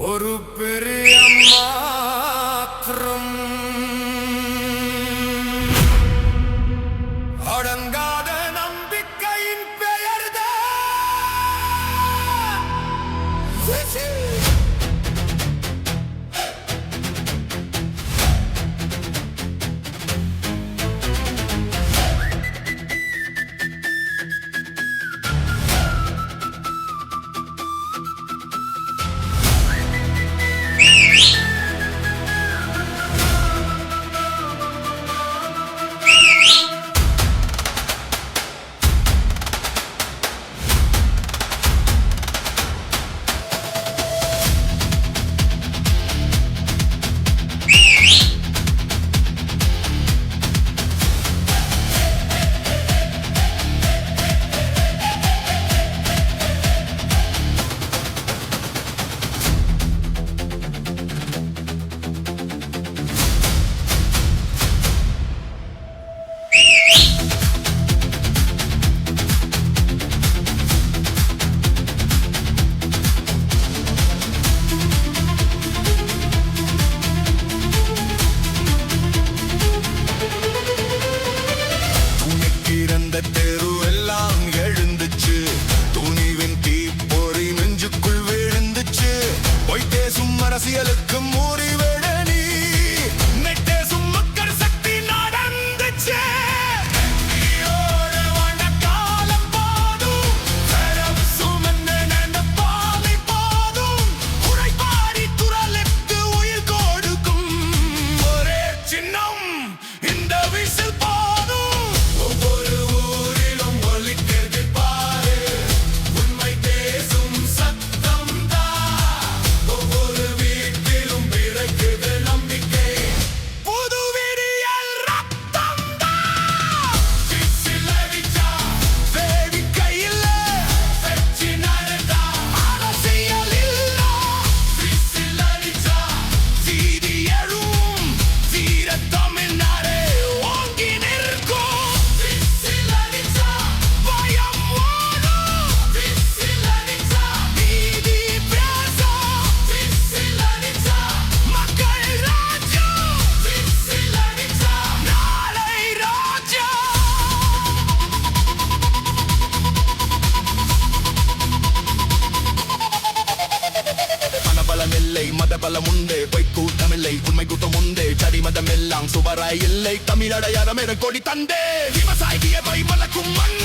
ஒரு பெரிய மாற்றம் அடங்காத நம்பிக்கையின் பெயர்தான். தெரு எல்லாம் எழுந்துச்சு, துணிவின் தீப்பொறி நெஞ்சுக்குள் விழுந்துச்சு. பொய் பேசும் அரசியலுக்கு மூறி விடனி நெட்டேசும் மக்கள் சக்தி நடந்துச்சு. காலம் போதும் பாலை போதும் உரைப்பாடி துரலுக்கு உயிர் கொடுக்கும் ஒரே சின்னம் இந்த விசில். மதபலம் உண்டே, பொய் கூட்டமில்லை, உண்மை கூட்டம் உண்டே. சரி மதம் எல்லாம் சுவராய் இல்லை, தமிழடையாரம் என கொடி தந்தே. விவசாயியை வளர்க்கும் மண்